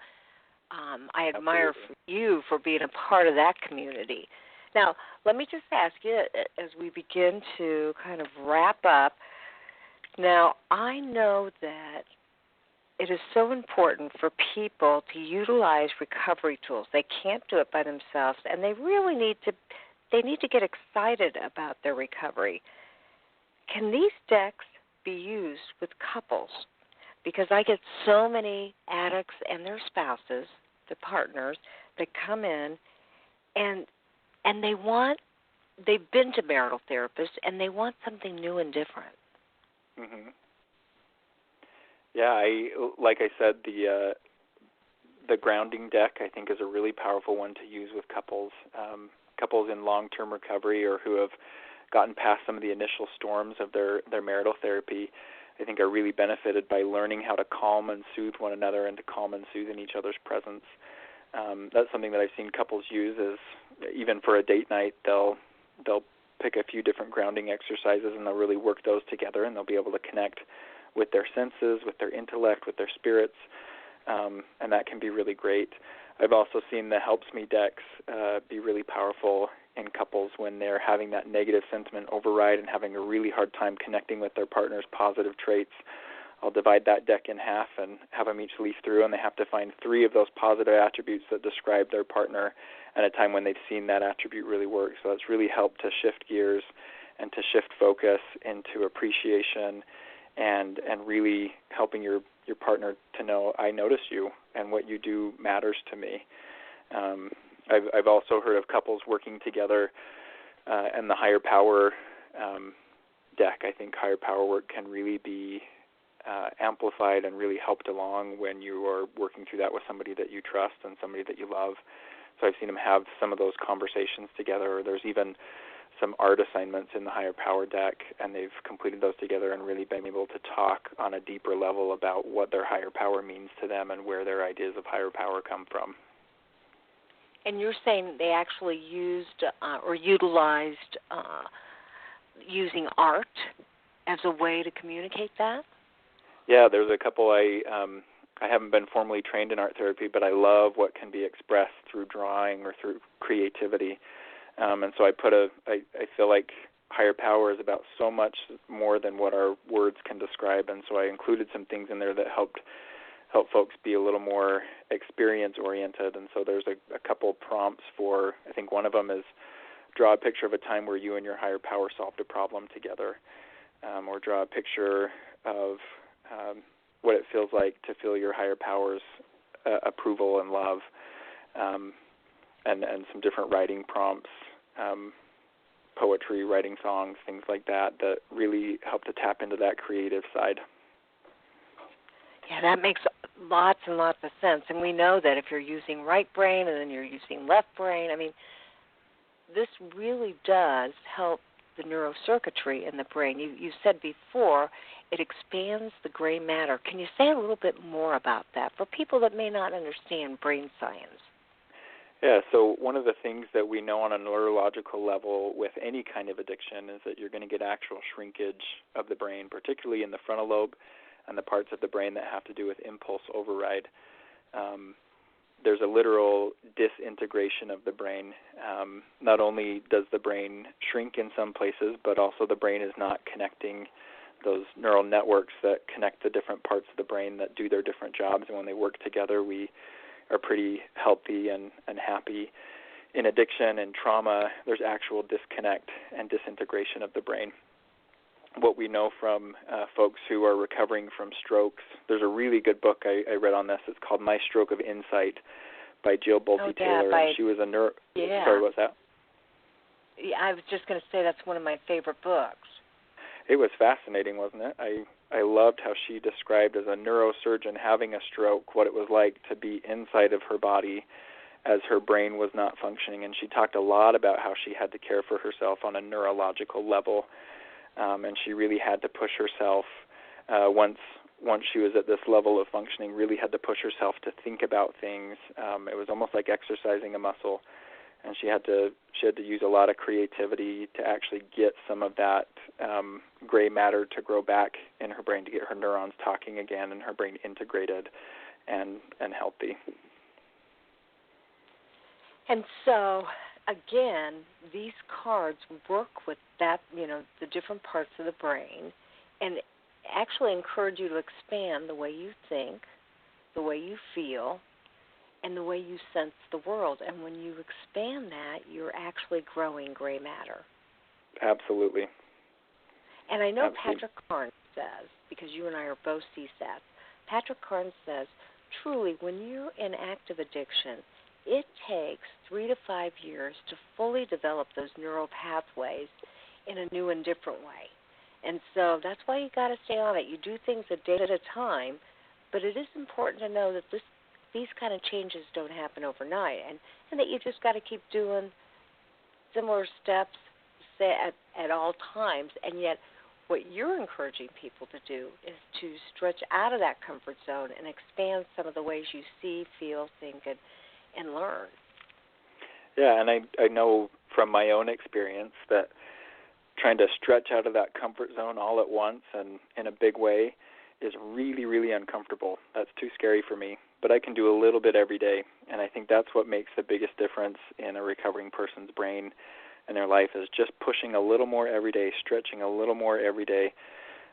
Speaker 8: I admire you for being a part of that community. Now, let me just ask you, as we begin to kind of wrap up, now I know that it is so important for people to utilize recovery tools. They can't do it by themselves, and they really need to get excited about their recovery. Can these decks be used with couples? Because I get so many addicts and their spouses, the partners, that come in and they've been to marital therapists and they want something new and different. Mm-hmm. Yeah, like I said, the grounding deck, I think, is a really powerful one to use with couples. Couples in long-term recovery or who have gotten past some of the initial storms of their marital therapy, I think, are really benefited by learning how to calm and soothe one another and to calm and soothe in each other's presence. That's something that I've seen couples use, is even for a date night, they'll pick a few different grounding exercises and they'll really work those together, and they'll be able to connect with their senses, with their intellect, with their spirits, and that can be really great. I've also seen the Helps Me decks be really powerful in couples when they're having that negative sentiment override and having a really hard time connecting with their partner's positive traits. I'll divide that deck in half and have them each leaf through, and they have to find 3 of those positive attributes that describe their partner at a time when they've seen that attribute really work. So it's really helped to shift gears and to shift focus into appreciation and really helping your partner to know, I notice you and what you do matters to me. I've also heard of couples working together and the higher power deck. I think higher power work can really be amplified and really helped along when you are working through that with somebody that you trust and somebody that you love. So I've seen them have some of those conversations together, or there's even some art assignments in the higher power deck, and they've completed those together and really been able to talk on a deeper level about what their higher power means to them and where their ideas of higher power come from. And you're saying they actually used or utilized using art as a way to communicate that? Yeah, there's a couple. I haven't been formally trained in art therapy, but I love what can be expressed through drawing or through creativity. And so I feel like higher power is about so much more than what our words can describe, and so I included some things in there that help folks be a little more experience-oriented. And so there's a couple prompts for, I think one of them is draw a picture of a time where you and your higher power solved a problem together, or draw a picture of what it feels like to feel your higher power's approval and love, and some different writing prompts, poetry, writing songs, things like that really help to tap into that creative side.
Speaker 7: Yeah, that makes lots and lots of sense. And we know that if you're using right brain and then you're using left brain, I mean, this really does help the neurocircuitry in the brain. You said before it expands the gray matter. Can you say a little bit more about that for people that may not understand brain science?
Speaker 8: Yeah, so one of the things that we know on a neurological level with any kind of addiction is that you're going to get actual shrinkage of the brain, particularly in the frontal lobe and the parts of the brain that have to do with impulse override. There's a literal disintegration of the brain. Not only does the brain shrink in some places, but also the brain is not connecting those neural networks that connect the different parts of the brain that do their different jobs. And when they work together, we are pretty healthy and happy. In addiction and trauma, there's actual disconnect and disintegration of the brain. What we know from folks who are recovering from strokes, there's a really good book I read on this. It's called My Stroke of Insight by Jill Bolte Taylor. And she was a
Speaker 7: Yeah.
Speaker 8: Sorry, what's that?
Speaker 7: Yeah, I was just going to say that's one of my favorite books.
Speaker 8: It was fascinating, wasn't it? I loved how she described as a neurosurgeon having a stroke, what it was like to be inside of her body as her brain was not functioning. And she talked a lot about how she had to care for herself on a neurological level. And she really had to push herself once she was at this level of functioning, really had to push herself to think about things. It was almost like exercising a muscle, and she had to use a lot of creativity to actually get some of that gray matter to grow back in her brain, to get her neurons talking again and her brain integrated and healthy. And
Speaker 7: so, again, these cards work with that, the different parts of the brain and actually encourage you to expand the way you think, the way you feel, and the way you sense the world. And when you expand that, you're actually growing gray matter.
Speaker 8: Absolutely.
Speaker 7: And I know Patrick Carnes says, because you and I are both CSATs, Patrick Carnes says, truly, when you're in active addiction, it takes 3 to 5 years to fully develop those neural pathways in a new and different way. And so that's why you got to stay on it. You do things a day at a time, but it is important to know that these kind of changes don't happen overnight, and that you just got to keep doing similar steps at all times. And yet what you're encouraging people to do is to stretch out of that comfort zone and expand some of the ways you see, feel, think, and learn.
Speaker 8: Yeah, and I know from my own experience that trying to stretch out of that comfort zone all at once and in a big way is really, really uncomfortable. That's too scary for me. But I can do a little bit every day, and I think that's what makes the biggest difference in a recovering person's brain and their life, is just pushing a little more every day, stretching a little more every day.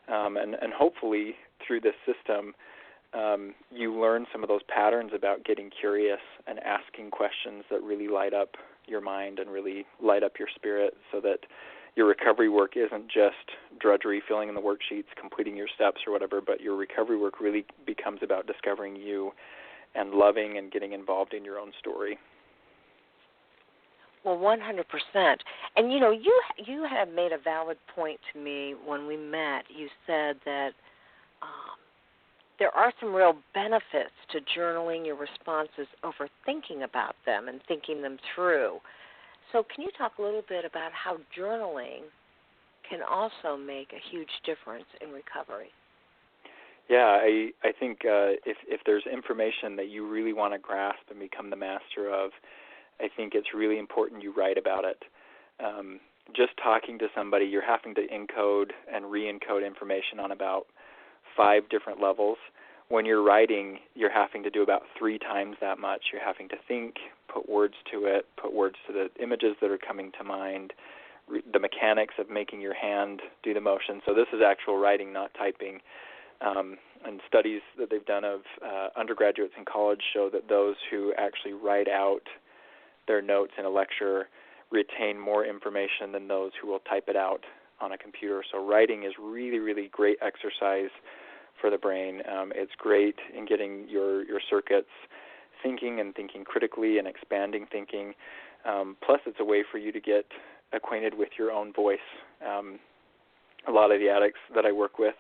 Speaker 8: And hopefully through this system, you learn some of those patterns about getting curious and asking questions that really light up your mind and really light up your spirit, so that your recovery work isn't just drudgery, filling in the worksheets, completing your steps or whatever, but your recovery work really becomes about discovering you and loving and getting involved in your own story.
Speaker 7: Well, 100%. And, you had made a valid point to me when we met. You said that there are some real benefits to journaling your responses over thinking about them and thinking them through. So can you talk a little bit about how journaling can also make a huge difference in recovery?
Speaker 8: Yeah, I think if there's information that you really want to grasp and become the master of, I think it's really important you write about it. Just talking to somebody, you're having to encode and re-encode information on about 5 different levels. When you're writing, you're having to do about 3 times that much. You're having to think, put words to it, put words to the images that are coming to mind, the mechanics of making your hand do the motion. So this is actual writing, not typing. And studies that they've done of undergraduates in college show that those who actually write out their notes in a lecture retain more information than those who will type it out on a computer. So writing is really, really great exercise for the brain. It's great in getting your circuits thinking and thinking critically and expanding thinking. Plus, it's a way for you to get acquainted with your own voice. A lot of the addicts that I work with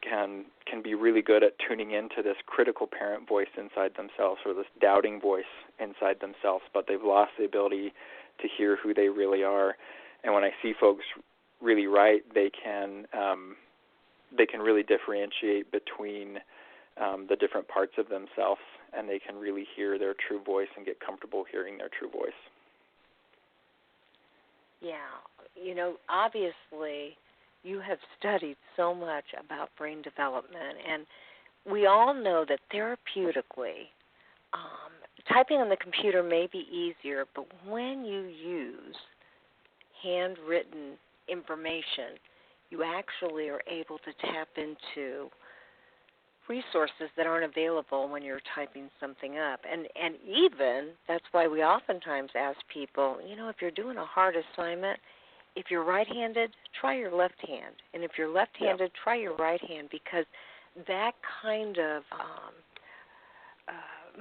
Speaker 8: can be really good at tuning into this critical parent voice inside themselves, or this doubting voice inside themselves, but they've lost the ability to hear who they really are. And when I see folks really right, they can really differentiate between the different parts of themselves, and they can really hear their true voice and get comfortable hearing their true voice.
Speaker 7: Yeah, obviously you have studied so much about brain development, and we all know that therapeutically, typing on the computer may be easier, but when you use handwritten information, you actually are able to tap into resources that aren't available when you're typing something up. And even, that's why we oftentimes ask people, if you're doing a hard assignment, if you're right-handed, try your left hand. And if you're left-handed, try your right hand, because that kind of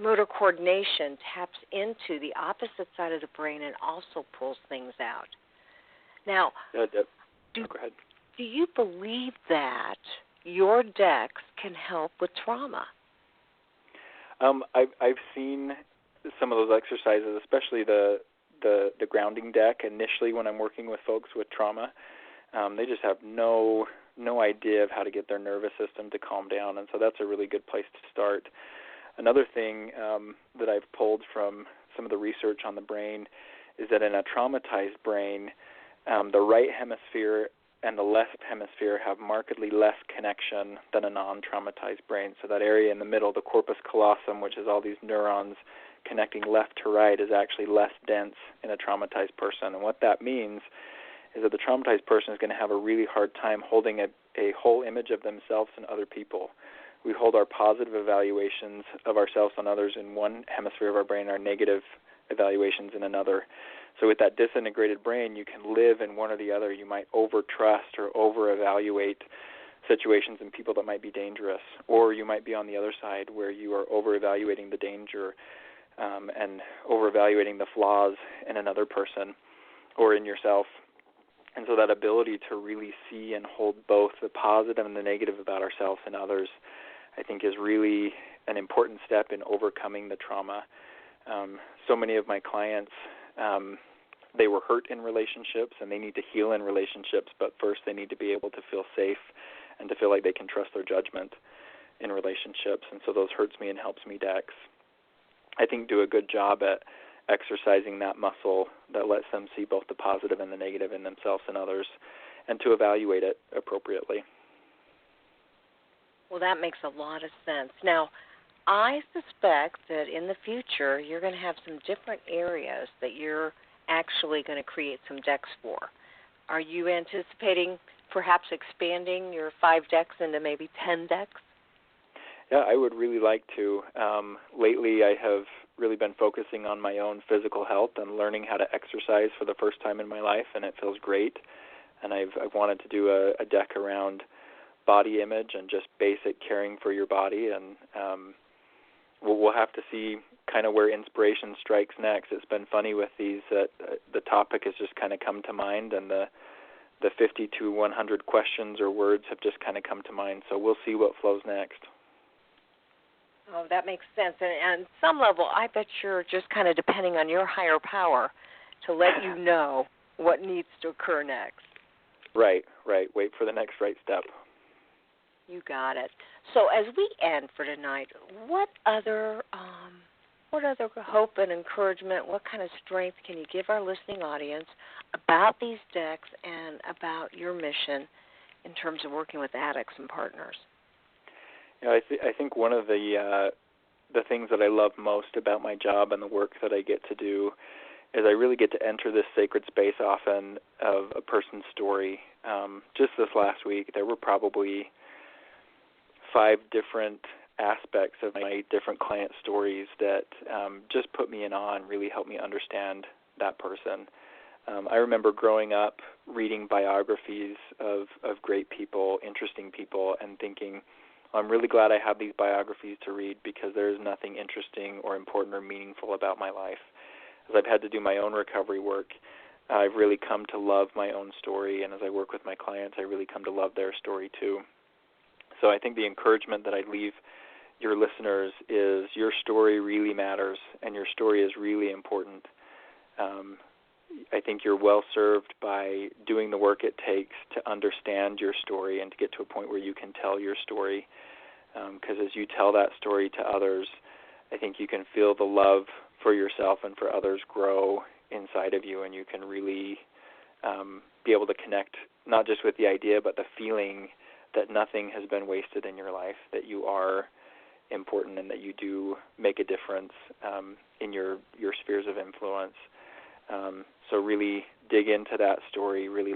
Speaker 7: motor coordination taps into the opposite side of the brain and also pulls things out. Now,
Speaker 8: go ahead.
Speaker 7: Do you believe that your decks can help with trauma?
Speaker 8: I've seen some of those exercises, especially the grounding deck. Initially, when I'm working with folks with trauma, they just have no idea of how to get their nervous system to calm down, and so that's a really good place to start. Another thing that I've pulled from some of the research on the brain is that in a traumatized brain, the right hemisphere and the left hemisphere have markedly less connection than a non-traumatized brain. So that area in the middle, the corpus callosum, which is all these neurons connecting left to right, is actually less dense in a traumatized person. And what that means is that the traumatized person is going to have a really hard time holding a whole image of themselves and other people. We hold our positive evaluations of ourselves and others in one hemisphere of our brain, our negative evaluations in another. So with that disintegrated brain, you can live in one or the other. You might over-trust or over-evaluate situations and people that might be dangerous. Or you might be on the other side where you are over-evaluating the danger and over-evaluating the flaws in another person or in yourself. And so that ability to really see and hold both the positive and the negative about ourselves and others, I think, is really an important step in overcoming the trauma. So many of my clients, they were hurt in relationships and they need to heal in relationships, but first they need to be able to feel safe and to feel like they can trust their judgment in relationships. And so those Hurts Me and Helps Me decks, I think, do a good job at exercising that muscle that lets them see both the positive and the negative in themselves and others, and to evaluate it appropriately.
Speaker 7: Well, that makes a lot of sense. Now, I suspect that in the future you're going to have some different areas that you're actually going to create some decks for. Are you anticipating perhaps expanding your 5 decks into maybe 10 decks?
Speaker 8: Yeah, I would really like to. Lately I have really been focusing on my own physical health and learning how to exercise for the first time in my life, and it feels great. And I've wanted to do a deck around body image and just basic caring for your body, and we'll have to see kind of where inspiration strikes next. It's been funny with these that the topic has just kind of come to mind, and the 50 to 100 questions or words have just kind of come to mind. So we'll see what flows next.
Speaker 7: Oh, that makes sense. And on some level, I bet you're just kind of depending on your higher power to let you know what needs to occur next. Right.
Speaker 8: Wait for the next right step.
Speaker 7: You got it. So as we end for tonight, what other hope and encouragement, what kind of strength can you give our listening audience about these decks and about your mission in terms of working with addicts and partners?
Speaker 8: You know, I think one of the things that I love most about my job and the work that I get to do is I really get to enter this sacred space often of a person's story. Just this last week, there were probably 5 different aspects of my different client stories that just put me in awe and really helped me understand that person. I remember growing up reading biographies of great people, interesting people, and thinking, I'm really glad I have these biographies to read because there is nothing interesting or important or meaningful about my life. As I've had to do my own recovery work, I've really come to love my own story, and as I work with my clients, I really come to love their story too. So I think the encouragement that I'd leave your listeners is your story really matters, and your story is really important. I think you're well served by doing the work it takes to understand your story and to get to a point where you can tell your story. Because as you tell that story to others, I think you can feel the love for yourself and for others grow inside of you, and you can really be able to connect not just with the idea, but the feeling that nothing has been wasted in your life, that you are important and that you do make a difference in your spheres of influence. So really dig into that story, really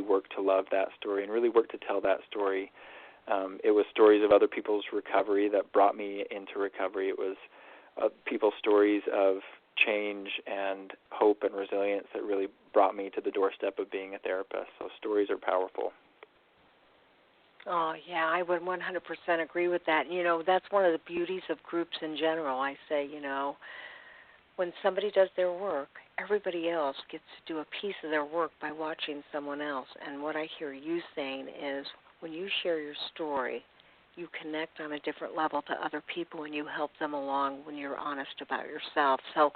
Speaker 8: work to love that story, and really work to tell that story. It was stories of other people's recovery that brought me into recovery. It was people's stories of change and hope and resilience that really brought me to the doorstep of being a therapist. So stories are powerful.
Speaker 7: Oh, yeah, I would 100% agree with that. You know, that's one of the beauties of groups in general. I say, you know, when somebody does their work, everybody else gets to do a piece of their work by watching someone else. And what I hear you saying is when you share your story, you connect on a different level to other people and you help them along when you're honest about yourself. So,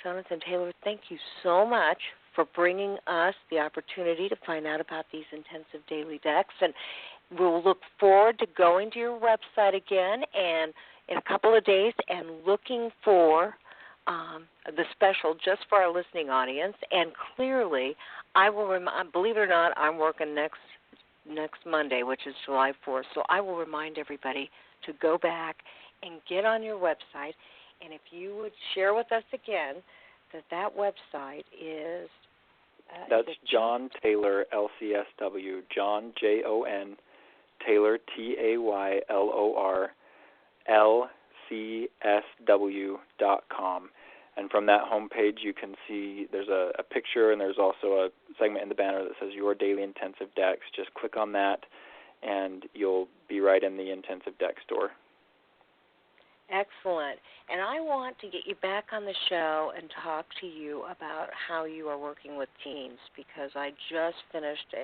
Speaker 7: Jonathan Taylor, thank you so much for bringing us the opportunity to find out about these intensive daily decks. And we'll look forward to going to your website again and in a couple of days and looking for the special just for our listening audience. And clearly, I will believe it or not, I'm working next Monday, which is July 4th. So I will remind everybody to go back and get on your website. And if you would share with us again that website is...
Speaker 8: That's John Taylor, LCSW, John, Jon, Taylor, TAYLOR, LCSW.com. And from that homepage, you can see there's a picture and there's also a segment in the banner that says Your Daily Intensive Decks. Just click on that, and you'll be right in the Intensive Deck store.
Speaker 7: Excellent. And I want to get you back on the show and talk to you about how you are working with teens, because I just finished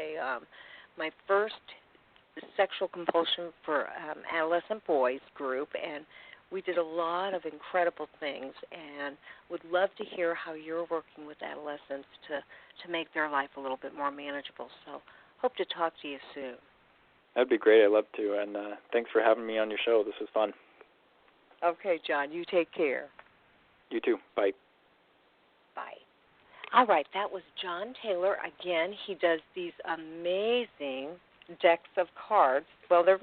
Speaker 7: my first sexual compulsion for adolescent boys group, and we did a lot of incredible things, and would love to hear how you're working with adolescents to make their life a little bit more manageable. So hope to talk to you soon.
Speaker 8: That'd be great. I'd love to. And thanks for having me on your show. This was fun.
Speaker 7: Okay, John, you take care.
Speaker 8: You too. Bye.
Speaker 7: Bye. All right, that was John Taylor. Again, he does these amazing decks of cards. Well, they're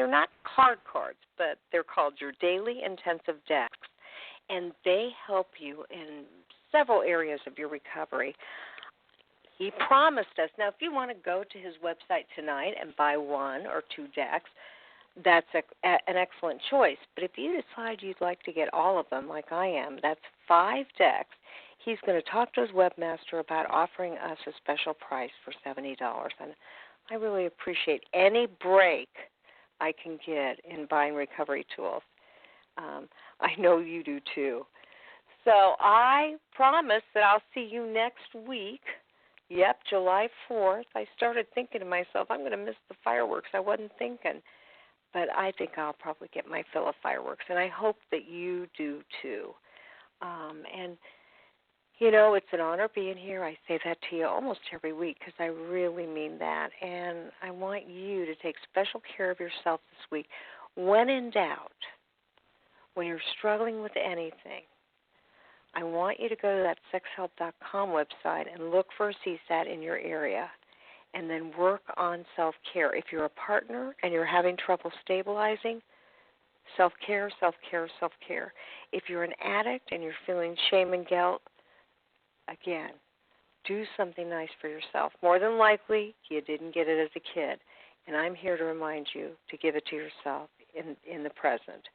Speaker 7: not cards, but they're called your Daily Intensive Decks, and they help you in several areas of your recovery. He promised us. Now, if you want to go to his website tonight and buy one or two decks, that's an excellent choice. But if you decide you'd like to get all of them, like I am, that's 5 decks. He's going to talk to his webmaster about offering us a special price for $70. And I really appreciate any break I can get in buying recovery tools. I know you do too. So I promise that I'll see you next week. Yep, July 4th. I started thinking to myself, I'm going to miss the fireworks. I wasn't thinking. But I think I'll probably get my fill of fireworks, and I hope that you do too. And, you know, it's an honor being here. I say that to you almost every week because I really mean that. And I want you to take special care of yourself this week. When in doubt, when you're struggling with anything, I want you to go to that sexhelp.com website and look for a CSAT in your area, and then work on self-care. If you're a partner and you're having trouble stabilizing, self-care, self-care, self-care. If you're an addict and you're feeling shame and guilt, again, do something nice for yourself. More than likely, you didn't get it as a kid, and I'm here to remind you to give it to yourself in the present.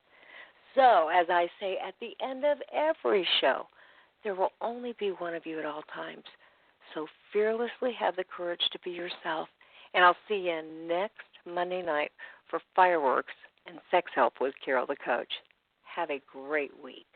Speaker 7: So, as I say at the end of every show, there will only be one of you at all times. So fearlessly have the courage to be yourself. And I'll see you next Monday night for Fireworks and Sex Help with Carol the Coach. Have a great week.